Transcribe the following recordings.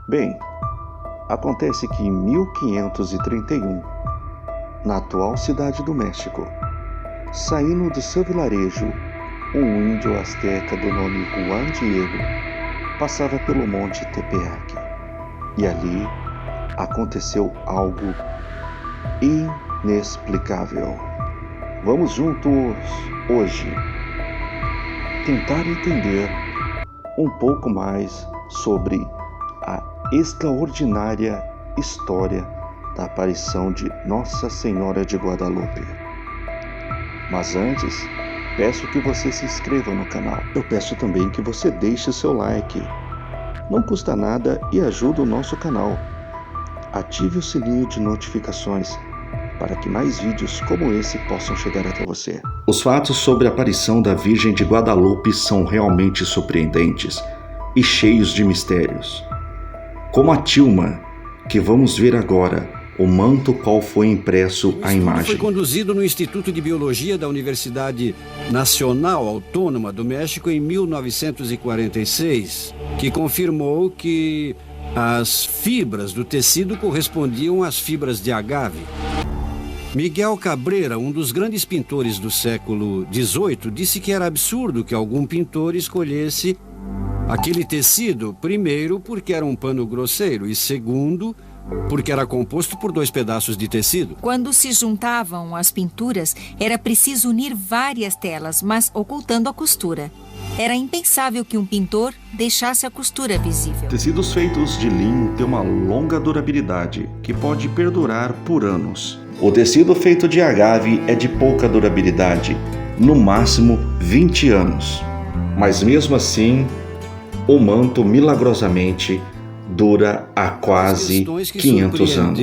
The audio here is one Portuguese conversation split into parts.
Bem, acontece que em 1531, na atual cidade do México, saindo do seu vilarejo, um índio asteca do nome Juan Diego passava pelo monte Tepeyac. E ali aconteceu algo inexplicável. Vamos juntos hoje tentar entender um pouco mais sobre a extraordinária história da aparição de Nossa Senhora de Guadalupe. Mas antes, peço que você se inscreva no canal. Eu peço também que você deixe seu like. Não custa nada e ajuda o nosso canal. Ative o sininho de notificações para que mais vídeos como esse possam chegar até você. Os fatos sobre a aparição da Virgem de Guadalupe são realmente surpreendentes e cheios de mistérios. Como a tilma, que vamos ver agora, o manto qual foi impresso a imagem. Foi conduzido no Instituto de Biologia da Universidade Nacional Autônoma do México em 1946, que confirmou que as fibras do tecido correspondiam às fibras de agave. Miguel Cabrera, um dos grandes pintores do século XVIII, disse que era absurdo que algum pintor escolhesse aquele tecido, primeiro, porque era um pano grosseiro e, segundo, porque era composto por 2 pedaços de tecido. Quando se juntavam as pinturas, era preciso unir várias telas, mas ocultando a costura. Era impensável que um pintor deixasse a costura visível. Tecidos feitos de linho têm uma longa durabilidade, que pode perdurar por anos. O tecido feito de agave é de pouca durabilidade, no máximo 20 anos. Mas mesmo assim, o manto milagrosamente dura há quase 500 anos.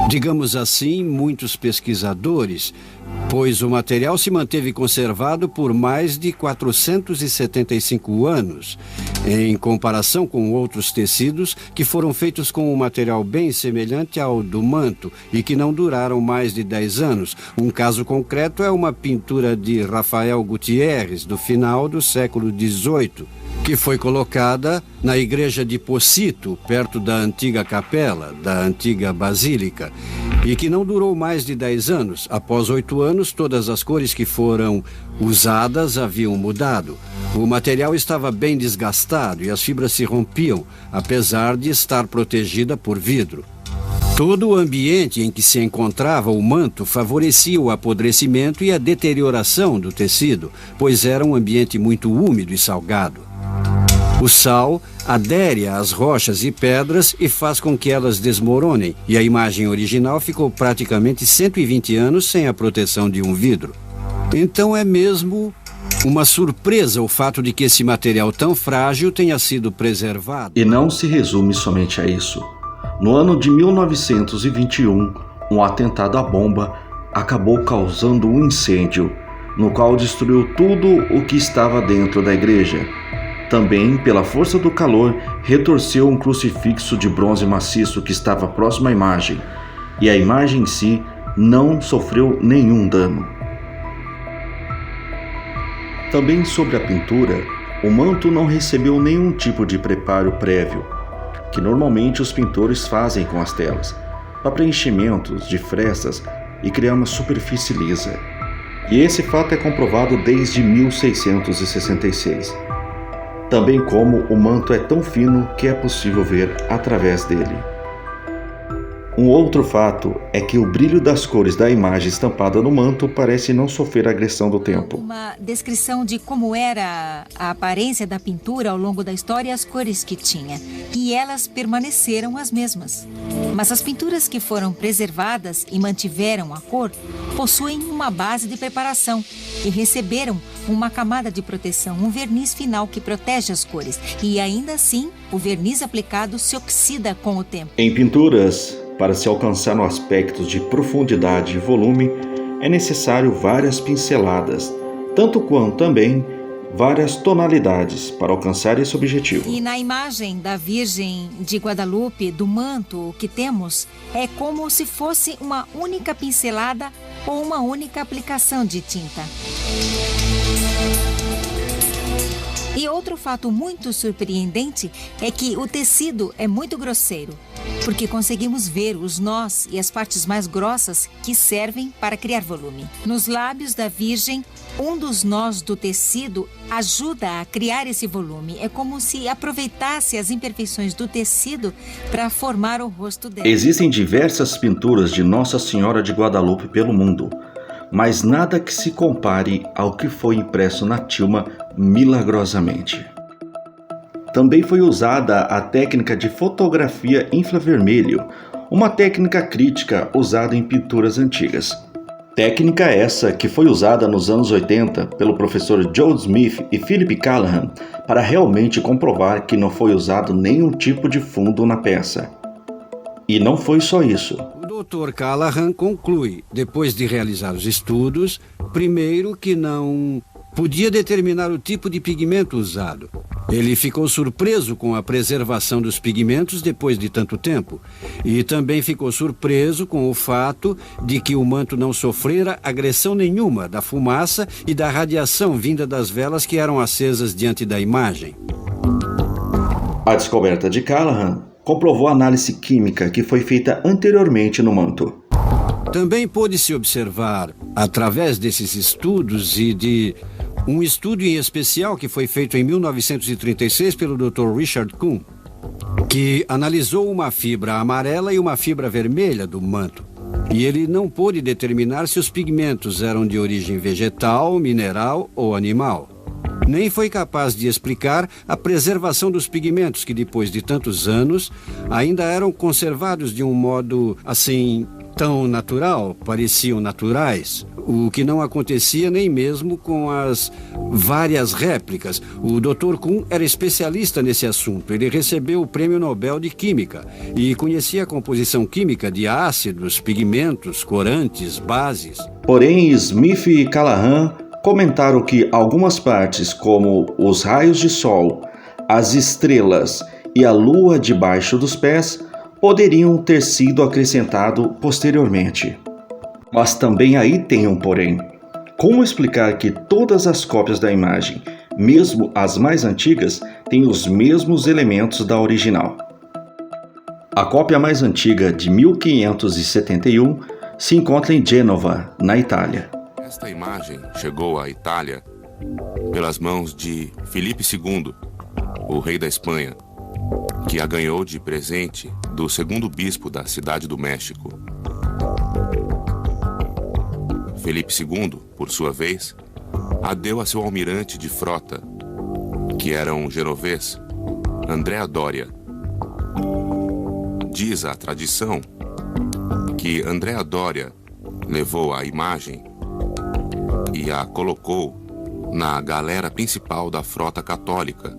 Digamos assim, muitos pesquisadores, pois o material se manteve conservado por mais de 475 anos, em comparação com outros tecidos que foram feitos com um material bem semelhante ao do manto e que não duraram mais de 10 anos. Um caso concreto é uma pintura de Rafael Gutierrez, do final do século XVIII, que foi colocada na igreja de Pocito, perto da antiga capela, da antiga basílica, e que não durou mais de 10 anos. Após 8 anos, todas as cores que foram usadas haviam mudado. O material estava bem desgastado e as fibras se rompiam, apesar de estar protegida por vidro. Todo o ambiente em que se encontrava o manto favorecia o apodrecimento e a deterioração do tecido, pois era um ambiente muito úmido e salgado. O sal adere às rochas e pedras e faz com que elas desmoronem, e a imagem original ficou praticamente 120 anos sem a proteção de um vidro. Então é mesmo uma surpresa o fato de que esse material tão frágil tenha sido preservado. E não se resume somente a isso. No ano de 1921, um atentado à bomba acabou causando um incêndio, no qual destruiu tudo o que estava dentro da igreja. Também, pela força do calor, retorceu um crucifixo de bronze maciço que estava próximo à imagem, e a imagem em si não sofreu nenhum dano. Também sobre a pintura, o manto não recebeu nenhum tipo de preparo prévio, que normalmente os pintores fazem com as telas, para preenchimentos de frestas e criar uma superfície lisa. E esse fato é comprovado desde 1666. Também como o manto é tão fino que é possível ver através dele. Um outro fato é que o brilho das cores da imagem estampada no manto parece não sofrer agressão do tempo. Uma descrição de como era a aparência da pintura ao longo da história e as cores que tinha. E elas permaneceram as mesmas. Mas as pinturas que foram preservadas e mantiveram a cor possuem uma base de preparação e receberam uma camada de proteção, um verniz final que protege as cores. E ainda assim, o verniz aplicado se oxida com o tempo. Em pinturas, para se alcançar no aspecto de profundidade e volume, é necessário várias pinceladas, tanto quanto também várias tonalidades para alcançar esse objetivo. E na imagem da Virgem de Guadalupe, do manto que temos, é como se fosse uma única pincelada ou uma única aplicação de tinta. E outro fato muito surpreendente é que o tecido é muito grosseiro, porque conseguimos ver os nós e as partes mais grossas que servem para criar volume. Nos lábios da Virgem, um dos nós do tecido ajuda a criar esse volume. É como se aproveitasse as imperfeições do tecido para formar o rosto dela. Existem diversas pinturas de Nossa Senhora de Guadalupe pelo mundo, mas nada que se compare ao que foi impresso na tilma milagrosamente. Também foi usada a técnica de fotografia infravermelho, uma técnica crítica usada em pinturas antigas. Técnica essa que foi usada nos anos 80 pelo professor Joe Smith e Philip Callahan para realmente comprovar que não foi usado nenhum tipo de fundo na peça. E não foi só isso. O Dr. Callahan conclui, depois de realizar os estudos, primeiro que não podia determinar o tipo de pigmento usado. Ele ficou surpreso com a preservação dos pigmentos depois de tanto tempo. E também ficou surpreso com o fato de que o manto não sofrera agressão nenhuma da fumaça e da radiação vinda das velas que eram acesas diante da imagem. A descoberta de Callahan comprovou a análise química que foi feita anteriormente no manto. Também pôde-se observar, através desses estudos e de um estudo em especial que foi feito em 1936 pelo Dr. Richard Kuhn, que analisou uma fibra amarela e uma fibra vermelha do manto. E ele não pôde determinar se os pigmentos eram de origem vegetal, mineral ou animal. Nem foi capaz de explicar a preservação dos pigmentos que, depois de tantos anos, ainda eram conservados de um modo, assim, tão natural, pareciam naturais, o que não acontecia nem mesmo com as várias réplicas. O Dr. Kuhn era especialista nesse assunto. Ele recebeu o Prêmio Nobel de Química e conhecia a composição química de ácidos, pigmentos, corantes, bases. Porém, Smith e Callahan comentaram que algumas partes, como os raios de sol, as estrelas e a lua debaixo dos pés, poderiam ter sido acrescentado posteriormente. Mas também aí tem um porém. Como explicar que todas as cópias da imagem, mesmo as mais antigas, têm os mesmos elementos da original? A cópia mais antiga, de 1571, se encontra em Gênova, na Itália. Esta imagem chegou à Itália pelas mãos de Filipe II, o rei da Espanha, que a ganhou de presente do segundo bispo da Cidade do México. Felipe II, por sua vez, a deu a seu almirante de frota, que era um genovês, Andrea Doria. Diz a tradição que Andrea Doria levou a imagem e a colocou na galera principal da frota católica,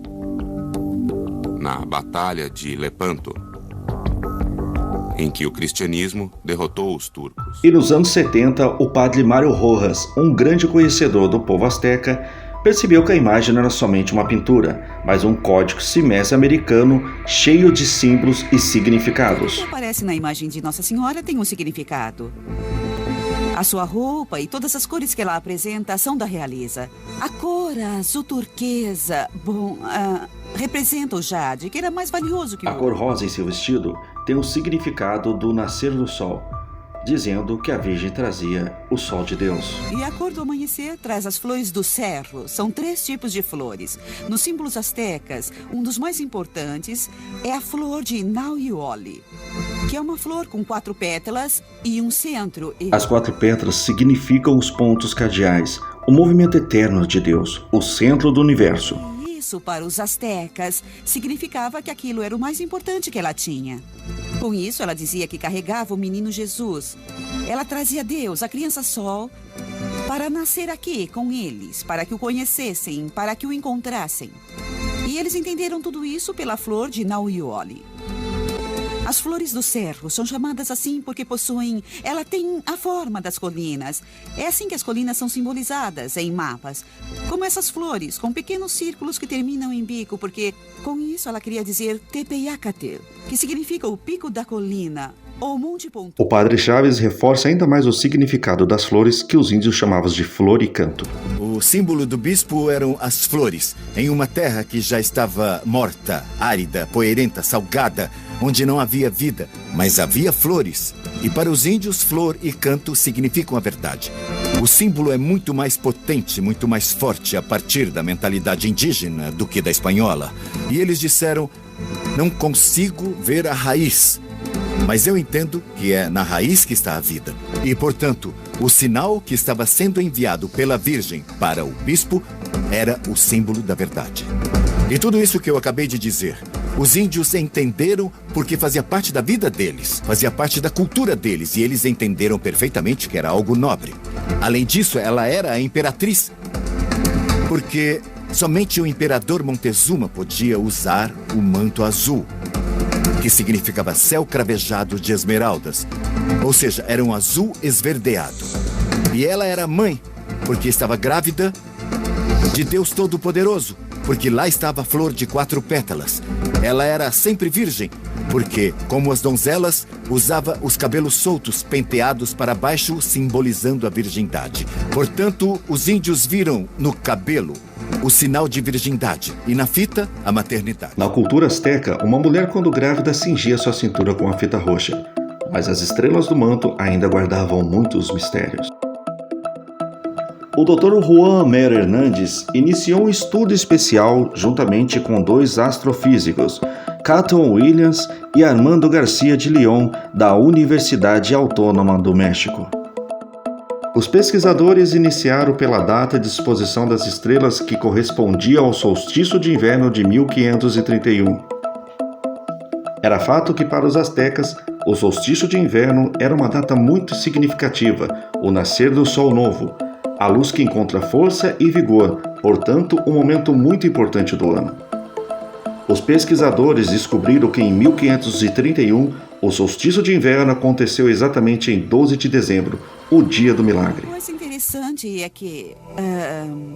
na Batalha de Lepanto, em que o cristianismo derrotou os turcos. E nos anos 70, o padre Mário Rojas, um grande conhecedor do povo azteca, percebeu que a imagem não era somente uma pintura, mas um código simese americano cheio de símbolos e significados. O que aparece na imagem de Nossa Senhora tem um significado. A sua roupa e todas as cores que ela apresenta são da realeza. A cor azul turquesa, representa o jade, que era mais valioso que o ouro. A cor rosa em seu vestido tem o significado do nascer do sol, dizendo que a Virgem trazia o sol de Deus. E a cor do amanhecer traz as flores do cerro. São 3 tipos de flores. Nos símbolos astecas, um dos mais importantes é a flor de Nauioli, que é uma flor com 4 pétalas e um centro. As 4 pétalas significam os pontos cardeais, o movimento eterno de Deus, o centro do universo. Isso, para os astecas, significava que aquilo era o mais importante que ela tinha. Com isso, ela dizia que carregava o menino Jesus. Ela trazia Deus, a criança Sol, para nascer aqui com eles, para que o conhecessem, para que o encontrassem. E eles entenderam tudo isso pela flor de Nauioli. As flores do cerro são chamadas assim porque possuem... Ela tem a forma das colinas. É assim que as colinas são simbolizadas em mapas. Como essas flores, com pequenos círculos que terminam em bico, porque com isso ela queria dizer Tepeyacatel, que significa o pico da colina, ou Monte Ponto. O padre Chaves reforça ainda mais o significado das flores que os índios chamavam de flor e canto. O símbolo do bispo eram as flores, em uma terra que já estava morta, árida, poeirenta, salgada, onde não havia vida, mas havia flores. E para os índios, flor e canto significam a verdade. O símbolo é muito mais potente, muito mais forte a partir da mentalidade indígena do que da espanhola. E eles disseram, não consigo ver a raiz, mas eu entendo que é na raiz que está a vida. E, portanto, o sinal que estava sendo enviado pela Virgem para o bispo era o símbolo da verdade. E tudo isso que eu acabei de dizer, os índios entenderam porque fazia parte da vida deles, fazia parte da cultura deles, e eles entenderam perfeitamente que era algo nobre. Além disso, ela era a imperatriz, porque somente o imperador Montezuma podia usar o manto azul, que significava céu cravejado de esmeraldas, ou seja, era um azul esverdeado. E ela era mãe, porque estava grávida de Deus Todo-Poderoso, porque lá estava a flor de 4 pétalas. Ela era sempre virgem, porque, como as donzelas, usava os cabelos soltos, penteados para baixo, simbolizando a virgindade. Portanto, os índios viram no cabelo o sinal de virgindade e na fita, a maternidade. Na cultura azteca, uma mulher quando grávida cingia sua cintura com a fita roxa, mas as estrelas do manto ainda guardavam muitos mistérios. O Dr. Juan Mer Hernandes iniciou um estudo especial juntamente com 2 astrofísicos, Catton Williams e Armando Garcia de León, da Universidade Autônoma do México. Os pesquisadores iniciaram pela data de exposição das estrelas que correspondia ao solstício de inverno de 1531. Era fato que para os astecas, o solstício de inverno era uma data muito significativa, o nascer do Sol Novo, a luz que encontra força e vigor, portanto, um momento muito importante do ano. Os pesquisadores descobriram que em 1531, o solstício de inverno aconteceu exatamente em 12 de dezembro, o dia do milagre. O mais interessante é que,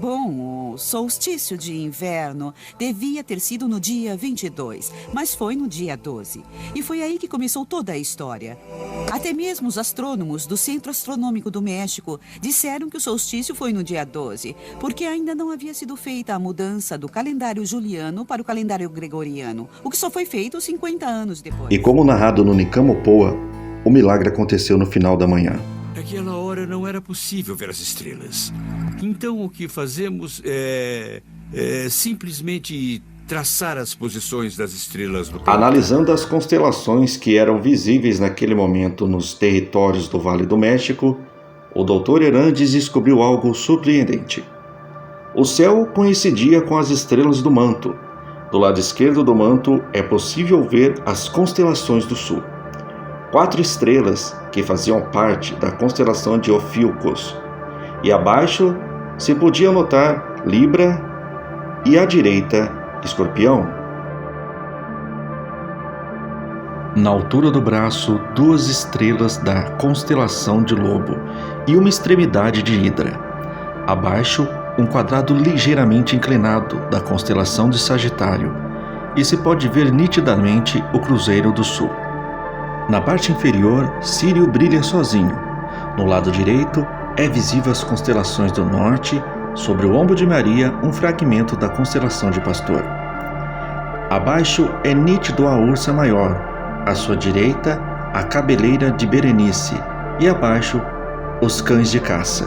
o solstício de inverno devia ter sido no dia 22, mas foi no dia 12. E foi aí que começou toda a história. Até mesmo os astrônomos do Centro Astronômico do México disseram que o solstício foi no dia 12, porque ainda não havia sido feita a mudança do calendário juliano para o calendário gregoriano, o que só foi feito 50 anos depois. E como narrado no Nicamo Poa, o milagre aconteceu no final da manhã. Naquela hora não era possível ver as estrelas. Então o que fazemos é simplesmente traçar as posições das estrelas no planeta. Analisando as constelações que eram visíveis naquele momento nos territórios do Vale do México, o Dr. Hernandes descobriu algo surpreendente. O céu coincidia com as estrelas do manto. Do lado esquerdo do manto é possível ver as constelações do sul. 4 estrelas que faziam parte da constelação de Ofiucos. E abaixo se podia notar Libra e à direita Escorpião. Na altura do braço, 2 estrelas da constelação de Lobo e uma extremidade de Hidra. Abaixo, um quadrado ligeiramente inclinado da constelação de Sagitário, e se pode ver nitidamente o Cruzeiro do Sul. Na parte inferior, Sírio brilha sozinho. No lado direito, é visível as constelações do norte, sobre o ombro de Maria, um fragmento da constelação de Pastor. Abaixo é nítido a Ursa Maior, à sua direita, a cabeleira de Berenice, e abaixo, os cães de caça.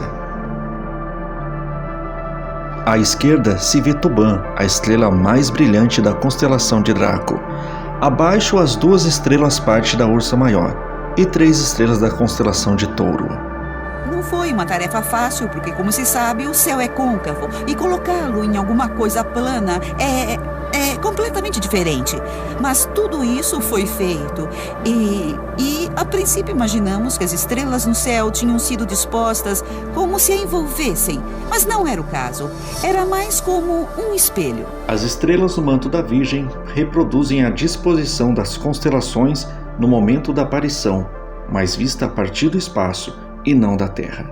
À esquerda se vê Tubã, a estrela mais brilhante da constelação de Draco. Abaixo, as 2 estrelas parte da Ursa Maior e 3 estrelas da constelação de Touro. Não foi uma tarefa fácil, porque, como se sabe, o céu é côncavo e colocá-lo em alguma coisa plana é completamente diferente. Mas tudo isso foi feito e a princípio imaginamos que as estrelas no céu tinham sido dispostas como se a envolvessem, mas não era o caso. Era mais como um espelho. As estrelas no manto da Virgem reproduzem a disposição das constelações no momento da aparição, mas vista a partir do espaço e não da Terra.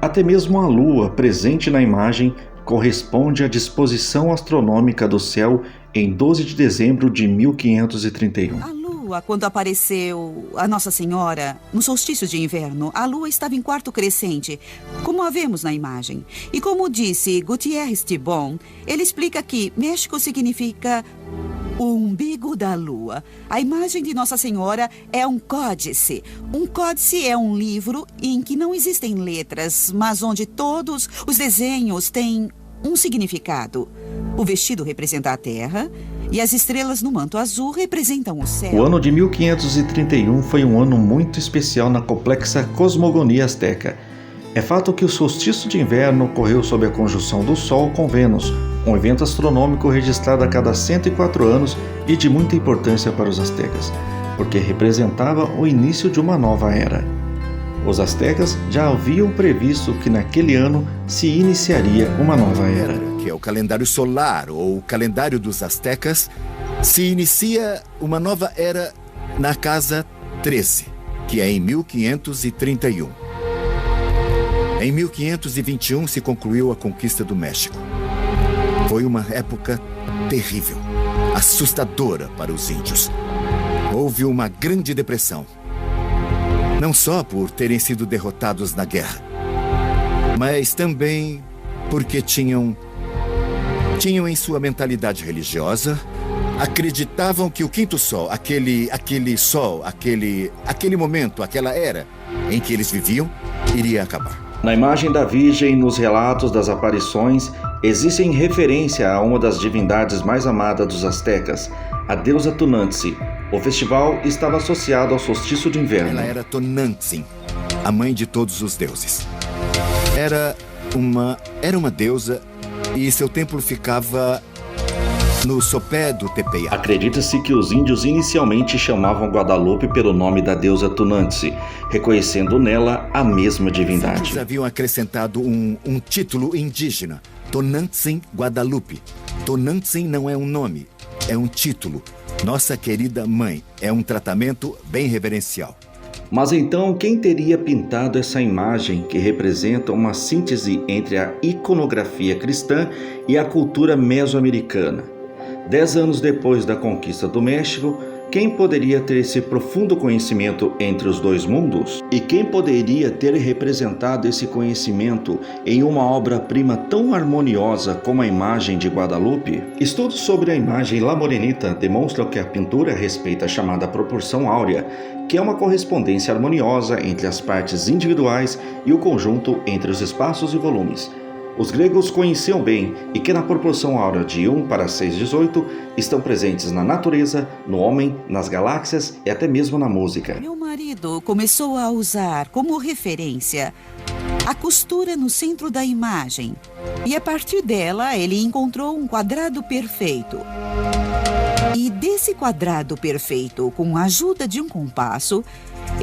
Até mesmo a Lua, presente na imagem, corresponde à disposição astronômica do céu em 12 de dezembro de 1531. A Lua Lua, quando apareceu a Nossa Senhora, no solstício de inverno, a Lua estava em quarto crescente, como a vemos na imagem. E como disse Gutierrez Tibon, ele explica que México significa o umbigo da Lua. A imagem de Nossa Senhora é um códice. Um códice é um livro em que não existem letras, mas onde todos os desenhos têm um significado. O vestido representa a terra e as estrelas no manto azul representam o céu. O ano de 1531 foi um ano muito especial na complexa cosmogonia asteca. É fato que o solstício de inverno ocorreu sob a conjunção do Sol com Vênus, um evento astronômico registrado a cada 104 anos e de muita importância para os astecas, porque representava o início de uma nova era. Os astecas já haviam previsto que naquele ano se iniciaria uma nova era. Que é o calendário solar, ou o calendário dos astecas, se inicia uma nova era na casa 13, que é em 1531. Em 1521 se concluiu a conquista do México. Foi uma época terrível, assustadora para os índios. Houve uma grande depressão. Não só por terem sido derrotados na guerra, mas também porque tinham em sua mentalidade religiosa, acreditavam que o quinto sol, aquele momento, aquela era em que eles viviam, iria acabar. Na imagem da Virgem, nos relatos das aparições, existem referência a uma das divindades mais amadas dos astecas, a deusa Tonantzin. O festival estava associado ao solstício de inverno. Ela era Tonantzin, a mãe de todos os deuses. Era uma deusa e seu templo ficava no sopé do Tepeyac. Acredita-se que os índios inicialmente chamavam Guadalupe pelo nome da deusa Tonantzin, reconhecendo nela a mesma divindade. Eles haviam acrescentado um título indígena, Tonantzin Guadalupe. Tonantzin não é um nome, é um título. Nossa querida mãe, é um tratamento bem reverencial. Mas então, quem teria pintado essa imagem que representa uma síntese entre a iconografia cristã e a cultura mesoamericana? 10 anos depois da conquista do México, quem poderia ter esse profundo conhecimento entre os dois mundos? E quem poderia ter representado esse conhecimento em uma obra-prima tão harmoniosa como a imagem de Guadalupe? Estudos sobre a imagem La Morenita demonstram que a pintura respeita a chamada proporção áurea, que é uma correspondência harmoniosa entre as partes individuais e o conjunto entre os espaços e volumes. Os gregos conheciam bem e que na proporção áurea de 1:618 estão presentes na natureza, no homem, nas galáxias e até mesmo na música. Meu marido começou a usar como referência a costura no centro da imagem e a partir dela ele encontrou um quadrado perfeito. E desse quadrado perfeito, com a ajuda de um compasso,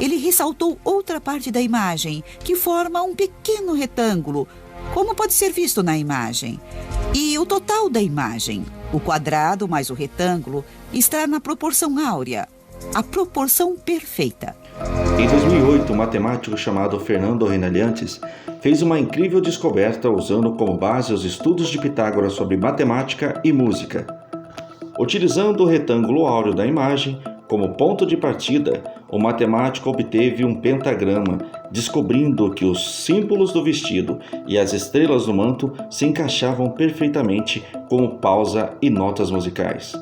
ele ressaltou outra parte da imagem que forma um pequeno retângulo, como pode ser visto na imagem. E o total da imagem, o quadrado mais o retângulo, está na proporção áurea, a proporção perfeita. Em 2008, um matemático chamado Fernando Renalhantes fez uma incrível descoberta usando como base os estudos de Pitágoras sobre matemática e música. Utilizando o retângulo áureo da imagem como ponto de partida, o matemático obteve um pentagrama, descobrindo que os símbolos do vestido e as estrelas do manto se encaixavam perfeitamente como pausa e notas musicais.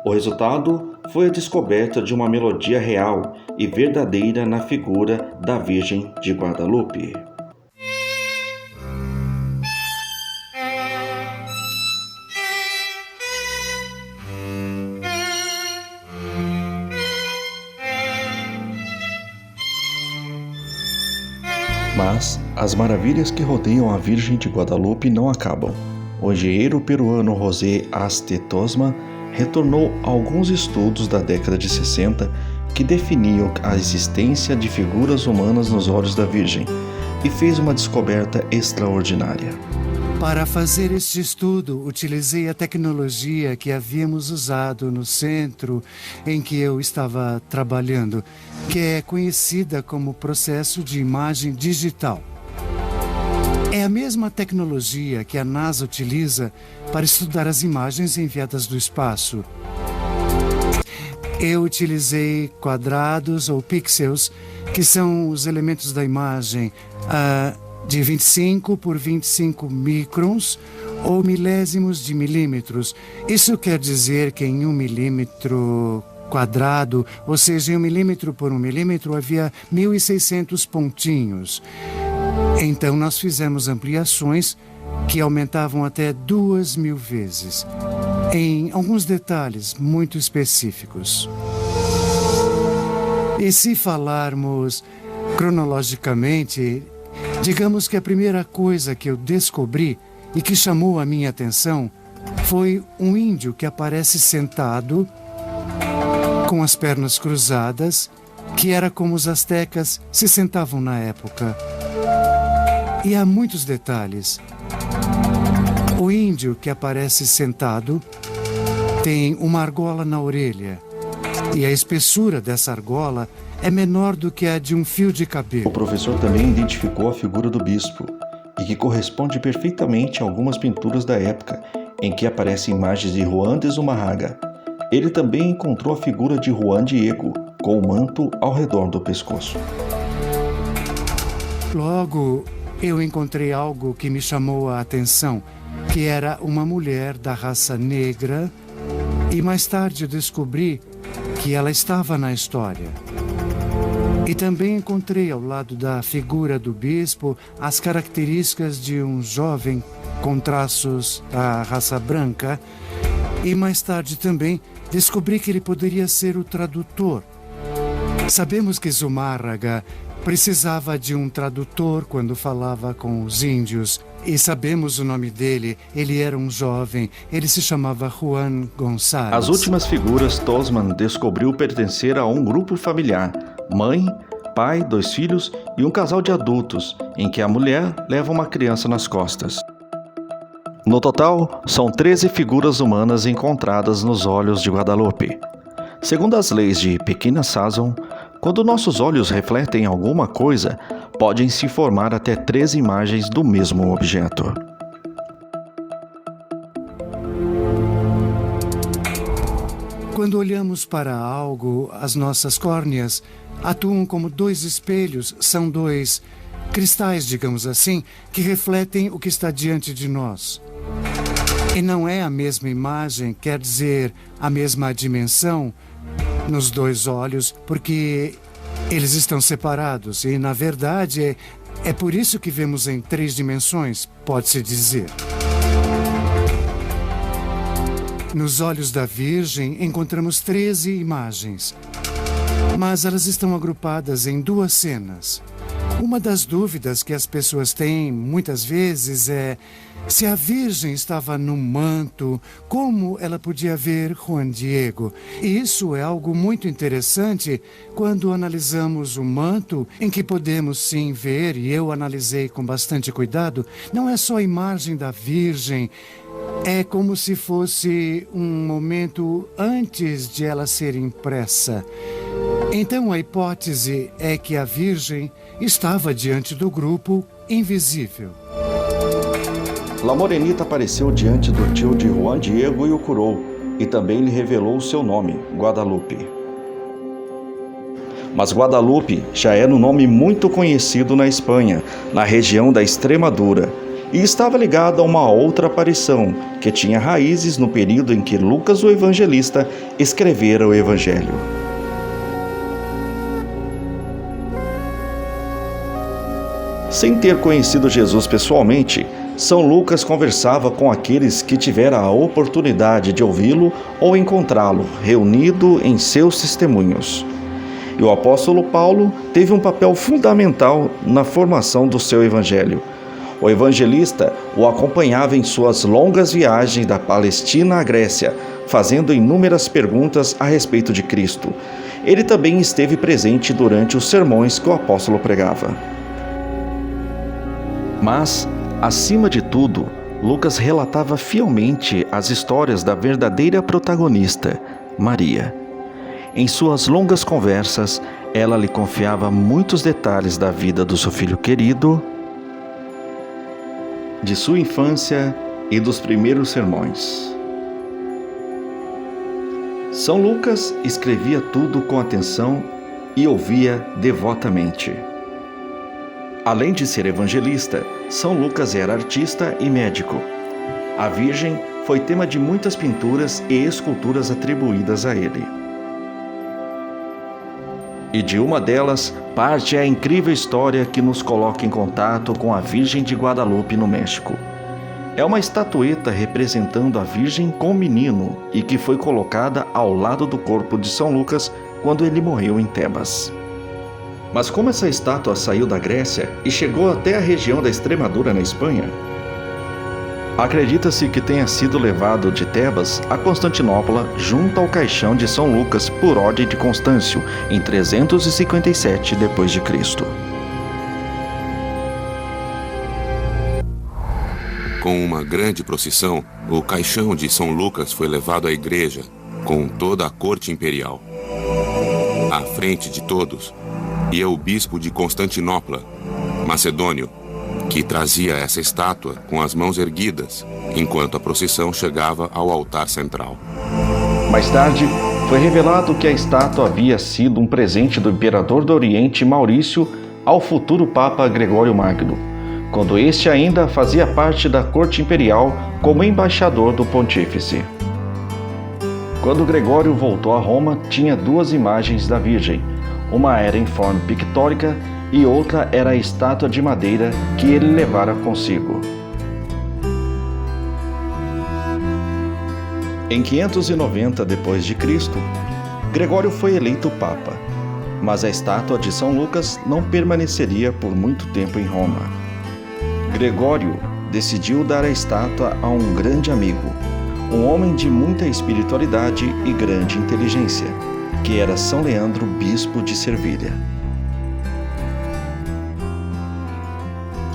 O resultado foi a descoberta de uma melodia real e verdadeira na figura da Virgem de Guadalupe. Mas as maravilhas que rodeiam a Virgem de Guadalupe não acabam. O engenheiro peruano José Aste Tosma retornou a alguns estudos da década de 60 que definiam a existência de figuras humanas nos olhos da Virgem e fez uma descoberta extraordinária. Para fazer este estudo, utilizei a tecnologia que havíamos usado no centro em que eu estava trabalhando, que é conhecida como processo de imagem digital. É a mesma tecnologia que a NASA utiliza para estudar as imagens enviadas do espaço. Eu utilizei quadrados ou pixels, que são os elementos da imagem, de 25 por 25 microns ou milésimos de milímetros. Isso quer dizer que em 1 milímetro quadrado, ou seja, em 1 milímetro por 1 milímetro, havia 1.600 pontinhos. Então nós fizemos ampliações que aumentavam até 2.000 vezes, em alguns detalhes muito específicos. E se falarmos cronologicamente, digamos que a primeira coisa que eu descobri e que chamou a minha atenção foi um índio que aparece sentado com as pernas cruzadas, que era como os astecas se sentavam na época. E há muitos detalhes. O índio que aparece sentado tem uma argola na orelha, e a espessura dessa argola é menor do que a de um fio de cabelo. O professor também identificou a figura do bispo, e que corresponde perfeitamente a algumas pinturas da época, em que aparecem imagens de Juan de Zumarraga. Ele também encontrou a figura de Juan Diego, com o manto ao redor do pescoço. Logo, eu encontrei algo que me chamou a atenção, que era uma mulher da raça negra, e mais tarde descobri que ela estava na história. E também encontrei ao lado da figura do bispo as características de um jovem com traços da raça branca, e mais tarde também descobri que ele poderia ser o tradutor. Sabemos que Zumárraga precisava de um tradutor quando falava com os índios, e sabemos o nome dele. Ele era um jovem, ele se chamava Juan Gonçalves. As últimas figuras Tosman descobriu pertencer a um grupo familiar: mãe, pai, 2 filhos e um casal de adultos, em que a mulher leva uma criança nas costas. No total, são 13 figuras humanas encontradas nos olhos de Guadalupe. Segundo as leis de Pequena Sazon, quando nossos olhos refletem alguma coisa, podem se formar até 13 imagens do mesmo objeto. Quando olhamos para algo, as nossas córneas atuam como 2 espelhos, são 2 cristais, digamos assim, que refletem o que está diante de nós. E não é a mesma imagem, quer dizer, a mesma dimensão nos 2 olhos, porque eles estão separados e, na verdade, é por isso que vemos em 3 dimensões, pode-se dizer. Nos olhos da Virgem encontramos 13 imagens, mas elas estão agrupadas em 2 cenas. Uma das dúvidas que as pessoas têm muitas vezes é se a Virgem estava num manto, como ela podia ver Juan Diego? E isso é algo muito interessante quando analisamos o manto, em que podemos sim ver, e eu analisei com bastante cuidado, não é só a imagem da Virgem, é como se fosse um momento antes de ela ser impressa. Então a hipótese é que a Virgem estava diante do grupo invisível. La Morenita apareceu diante do tio de Juan Diego e o curou, e também lhe revelou o seu nome, Guadalupe. Mas Guadalupe já era um nome muito conhecido na Espanha, na região da Extremadura, e estava ligado a uma outra aparição, que tinha raízes no período em que Lucas o Evangelista escrevera o Evangelho. Sem ter conhecido Jesus pessoalmente, São Lucas conversava com aqueles que tiveram a oportunidade de ouvi-lo ou encontrá-lo reunido em seus testemunhos. E o apóstolo Paulo teve um papel fundamental na formação do seu evangelho. O evangelista o acompanhava em suas longas viagens da Palestina à Grécia, fazendo inúmeras perguntas a respeito de Cristo. Ele também esteve presente durante os sermões que o apóstolo pregava. Mas, acima de tudo, Lucas relatava fielmente as histórias da verdadeira protagonista, Maria. Em suas longas conversas, ela lhe confiava muitos detalhes da vida do seu filho querido, de sua infância e dos primeiros sermões. São Lucas escrevia tudo com atenção e ouvia devotamente. Além de ser evangelista, São Lucas era artista e médico. A Virgem foi tema de muitas pinturas e esculturas atribuídas a ele. E de uma delas parte a incrível história que nos coloca em contato com a Virgem de Guadalupe, no México. É uma estatueta representando a Virgem com o menino e que foi colocada ao lado do corpo de São Lucas quando ele morreu em Tebas. Mas como essa estátua saiu da Grécia e chegou até a região da Extremadura, na Espanha? Acredita-se que tenha sido levado de Tebas a Constantinopla junto ao caixão de São Lucas por ordem de Constâncio, em 357 d.C. Com uma grande procissão, o caixão de São Lucas foi levado à igreja, com toda a corte imperial. À frente de todos ia o bispo de Constantinopla, Macedônio, que trazia essa estátua com as mãos erguidas, enquanto a procissão chegava ao altar central. Mais tarde, foi revelado que a estátua havia sido um presente do imperador do Oriente, Maurício, ao futuro Papa Gregório Magno, quando este ainda fazia parte da corte imperial como embaixador do pontífice. Quando Gregório voltou a Roma, tinha duas imagens da Virgem. Uma era em forma pictórica e outra era a estátua de madeira que ele levara consigo. Em 590 d.C., Gregório foi eleito Papa, mas a estátua de São Lucas não permaneceria por muito tempo em Roma. Gregório decidiu dar a estátua a um grande amigo, um homem de muita espiritualidade e grande inteligência, que era São Leandro, bispo de Servilha.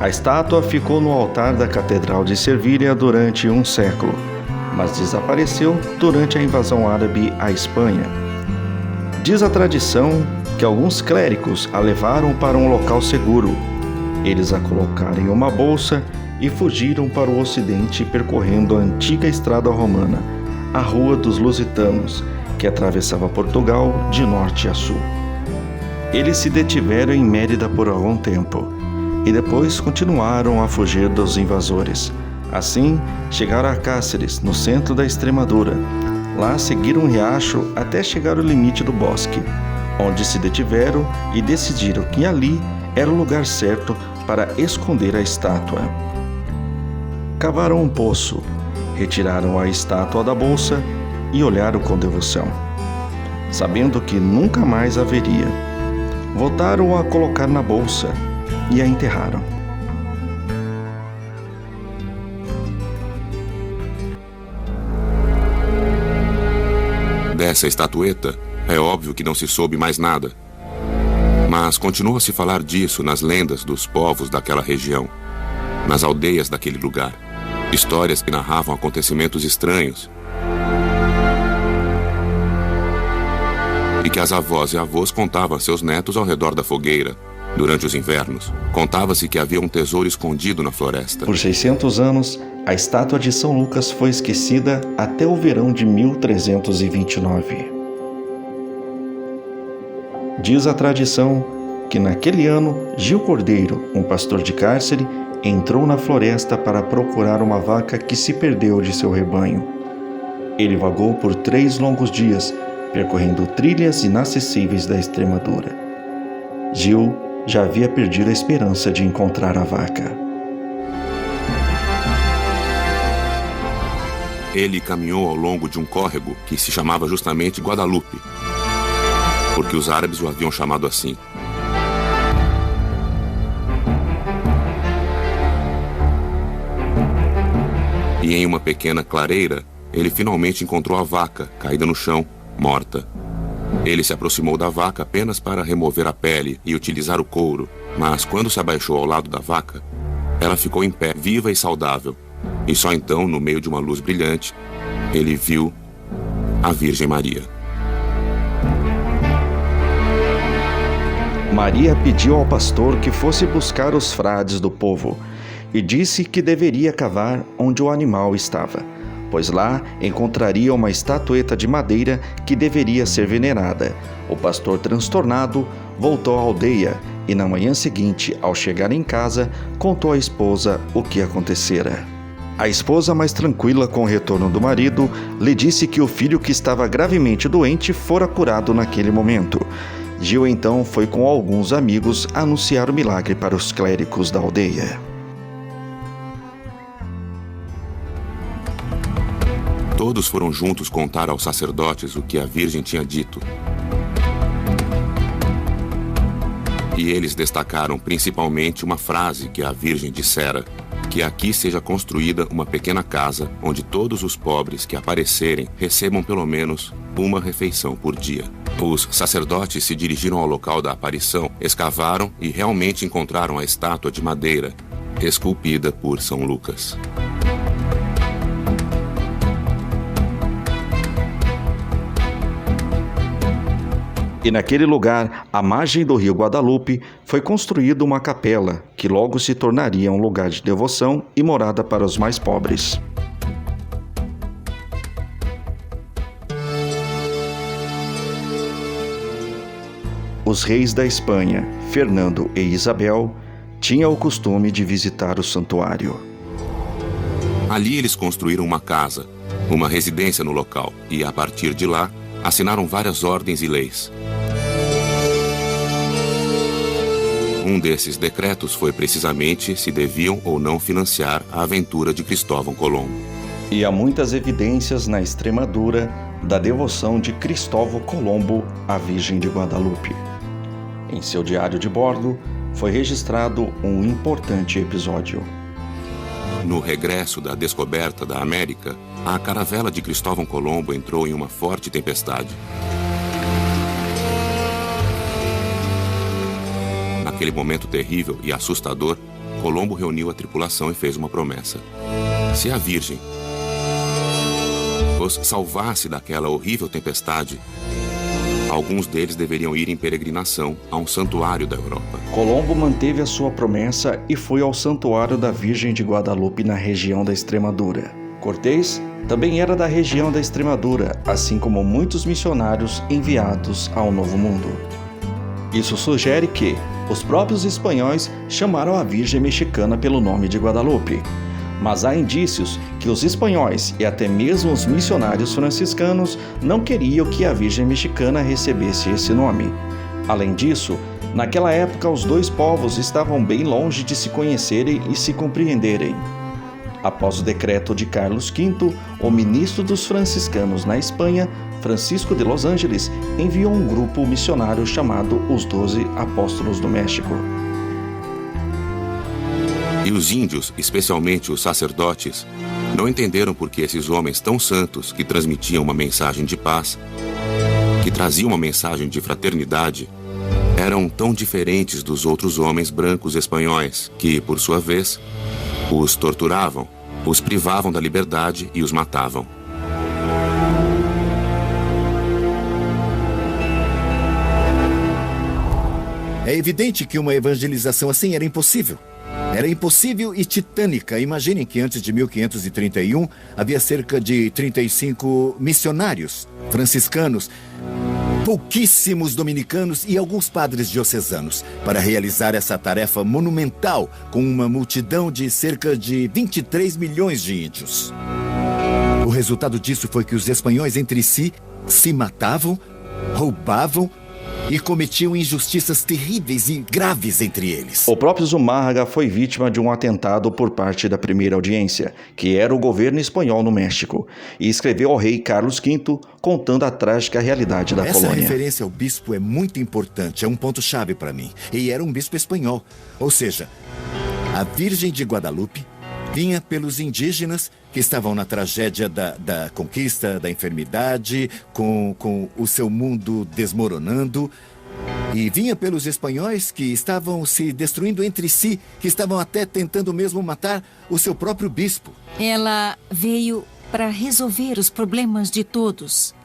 A estátua ficou no altar da Catedral de Servilha durante um século, mas desapareceu durante a invasão árabe à Espanha. Diz a tradição que alguns clérigos a levaram para um local seguro. Eles a colocaram em uma bolsa e fugiram para o ocidente percorrendo a antiga estrada romana, a Rua dos Lusitanos, que atravessava Portugal de norte a sul. Eles se detiveram em Mérida por algum tempo e depois continuaram a fugir dos invasores. Assim, chegaram a Cáceres, no centro da Extremadura. Lá seguiram um riacho até chegar ao limite do bosque, onde se detiveram e decidiram que ali era o lugar certo para esconder a estátua. Cavaram um poço, retiraram a estátua da bolsa e olharam com devoção, sabendo que nunca mais haveria. Voltaram a colocar na bolsa e a enterraram. Dessa estatueta, é óbvio que não se soube mais nada. Mas continua a se falar disso nas lendas dos povos daquela região, nas aldeias daquele lugar. Histórias que narravam acontecimentos estranhos. E que as avós e avós contavam a seus netos ao redor da fogueira. Durante os invernos, contava-se que havia um tesouro escondido na floresta. Por 600 anos, a estátua de São Lucas foi esquecida até o verão de 1329. Diz a tradição que naquele ano, Gil Cordeiro, um pastor de Cárcere, entrou na floresta para procurar uma vaca que se perdeu de seu rebanho. Ele vagou por 3 longos dias, percorrendo trilhas inacessíveis da Extremadura. Gil já havia perdido a esperança de encontrar a vaca. Ele caminhou ao longo de um córrego que se chamava justamente Guadalupe, porque os árabes o haviam chamado assim. E em uma pequena clareira, ele finalmente encontrou a vaca, caída no chão, morta. Ele se aproximou da vaca apenas para remover a pele e utilizar o couro, mas quando se abaixou ao lado da vaca, ela ficou em pé, viva e saudável. E só então, no meio de uma luz brilhante, ele viu a Virgem Maria. Maria pediu ao pastor que fosse buscar os frades do povo e disse que deveria cavar onde o animal estava, pois lá encontraria uma estatueta de madeira que deveria ser venerada. O pastor, transtornado, voltou à aldeia e na manhã seguinte, ao chegar em casa, contou à esposa o que acontecera. A esposa, mais tranquila com o retorno do marido, lhe disse que o filho, que estava gravemente doente, fora curado naquele momento. Gil então foi com alguns amigos anunciar o milagre para os clérigos da aldeia. Todos foram juntos contar aos sacerdotes o que a Virgem tinha dito. E eles destacaram principalmente uma frase que a Virgem dissera: que aqui seja construída uma pequena casa onde todos os pobres que aparecerem recebam pelo menos uma refeição por dia. Os sacerdotes se dirigiram ao local da aparição, escavaram e realmente encontraram a estátua de madeira, esculpida por São Lucas. E naquele lugar, à margem do rio Guadalupe, foi construída uma capela, que logo se tornaria um lugar de devoção e morada para os mais pobres. Os reis da Espanha, Fernando e Isabel, tinham o costume de visitar o santuário. Ali eles construíram uma casa, uma residência no local, e a partir de lá, assinaram várias ordens e leis. Um desses decretos foi precisamente se deviam ou não financiar a aventura de Cristóvão Colombo. E há muitas evidências na Extremadura da devoção de Cristóvão Colombo à Virgem de Guadalupe. Em seu diário de bordo foi registrado um importante episódio. No regresso da descoberta da América, a caravela de Cristóvão Colombo entrou em uma forte tempestade. Naquele momento terrível e assustador, Colombo reuniu a tripulação e fez uma promessa. Se a Virgem os salvasse daquela horrível tempestade, alguns deles deveriam ir em peregrinação a um santuário da Europa. Colombo manteve a sua promessa e foi ao santuário da Virgem de Guadalupe na região da Extremadura. Cortés também era da região da Extremadura, assim como muitos missionários enviados ao Novo Mundo. Isso sugere que os próprios espanhóis chamaram a Virgem mexicana pelo nome de Guadalupe. Mas há indícios que os espanhóis e até mesmo os missionários franciscanos não queriam que a Virgem mexicana recebesse esse nome. Além disso, naquela época os dois povos estavam bem longe de se conhecerem e se compreenderem. Após o decreto de Carlos V, o ministro dos franciscanos na Espanha, Francisco de Los Angeles, enviou um grupo missionário chamado os 12 Apóstolos do México. E os índios, especialmente os sacerdotes, não entenderam por que esses homens tão santos que transmitiam uma mensagem de paz, que traziam uma mensagem de fraternidade, eram tão diferentes dos outros homens brancos espanhóis, que, por sua vez, os torturavam, os privavam da liberdade e os matavam. É evidente que uma evangelização assim era impossível. Era impossível e titânica. Imaginem que antes de 1531 havia cerca de 35 missionários franciscanos, pouquíssimos dominicanos e alguns padres diocesanos para realizar essa tarefa monumental com uma multidão de cerca de 23 milhões de índios. O resultado disso foi que os espanhóis entre si se matavam, roubavam e cometiam injustiças terríveis e graves entre eles. O próprio Zumárraga foi vítima de um atentado por parte da primeira audiência, que era o governo espanhol no México, e escreveu ao rei Carlos V contando a trágica realidade da colônia. Essa referência ao bispo é muito importante, é um ponto-chave para mim. E era um bispo espanhol, ou seja, a Virgem de Guadalupe vinha pelos indígenas que estavam na tragédia da conquista, da enfermidade, com o seu mundo desmoronando. E vinha pelos espanhóis que estavam se destruindo entre si, que estavam até tentando mesmo matar o seu próprio bispo. Ela veio para resolver os problemas de todos,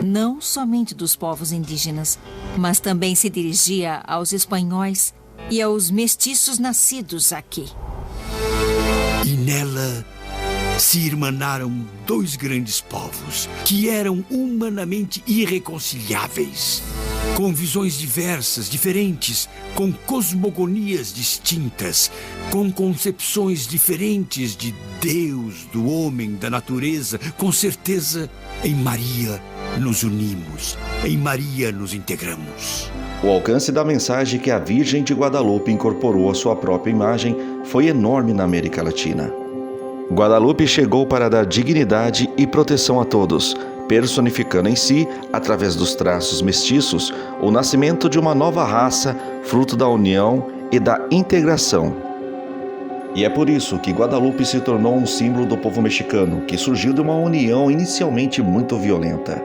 não somente dos povos indígenas, mas também se dirigia aos espanhóis e aos mestiços nascidos aqui. E nela se irmanaram dois grandes povos que eram humanamente irreconciliáveis, com visões diversas, diferentes, com cosmogonias distintas, com concepções diferentes de Deus, do homem, da natureza. Com certeza, em Maria nos unimos, em Maria nos integramos. O alcance da mensagem que a Virgem de Guadalupe incorporou à sua própria imagem foi enorme na América Latina. Guadalupe chegou para dar dignidade e proteção a todos, personificando em si, através dos traços mestiços, o nascimento de uma nova raça, fruto da união e da integração. E é por isso que Guadalupe se tornou um símbolo do povo mexicano, que surgiu de uma união inicialmente muito violenta.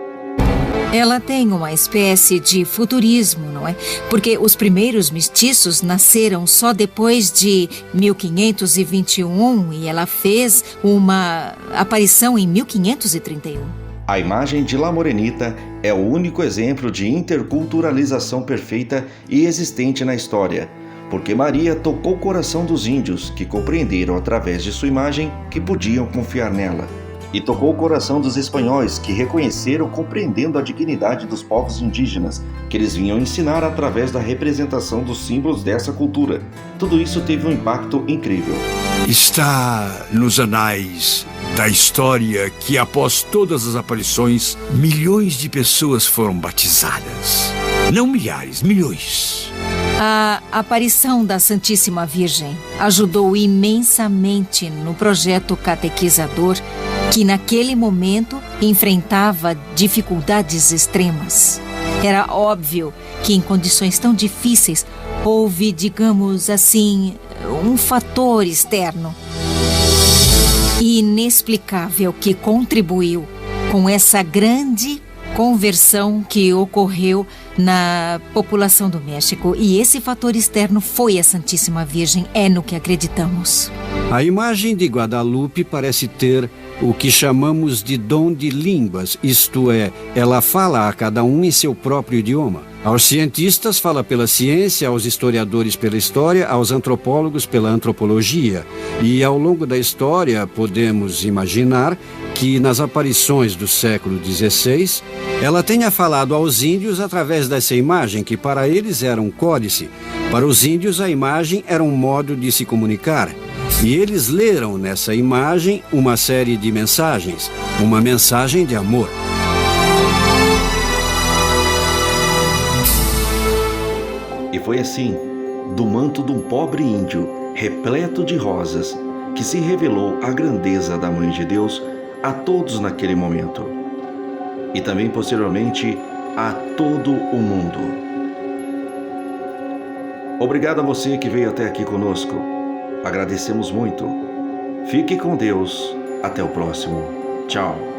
Ela tem uma espécie de futurismo, não é? Porque os primeiros mestiços nasceram só depois de 1521 e ela fez uma aparição em 1531. A imagem de La Morenita é o único exemplo de interculturalização perfeita e existente na história, porque Maria tocou o coração dos índios, que compreenderam através de sua imagem que podiam confiar nela. E tocou o coração dos espanhóis, que reconheceram compreendendo a dignidade dos povos indígenas, que eles vinham ensinar através da representação dos símbolos dessa cultura. Tudo isso teve um impacto incrível. Está nos anais da história que, após todas as aparições, milhões de pessoas foram batizadas. Não milhares, milhões. A aparição da Santíssima Virgem ajudou imensamente no projeto catequizador, que naquele momento enfrentava dificuldades extremas. Era óbvio que em condições tão difíceis houve, digamos assim, um fator externo inexplicável que contribuiu com essa grande conversão que ocorreu na população do México. E esse fator externo foi a Santíssima Virgem, é no que acreditamos. A imagem de Guadalupe parece ter o que chamamos de dom de línguas, isto é, ela fala a cada um em seu próprio idioma. Aos cientistas fala pela ciência, aos historiadores pela história, aos antropólogos pela antropologia. E ao longo da história podemos imaginar que nas aparições do século XVI, ela tenha falado aos índios através dessa imagem, que para eles era um códice. Para os índios a imagem era um modo de se comunicar. E eles leram nessa imagem uma série de mensagens, uma mensagem de amor. E foi assim, do manto de um pobre índio, repleto de rosas, que se revelou a grandeza da Mãe de Deus a todos naquele momento. E também posteriormente a todo o mundo. Obrigado a você que veio até aqui conosco. Agradecemos muito. Fique com Deus. Até o próximo. Tchau.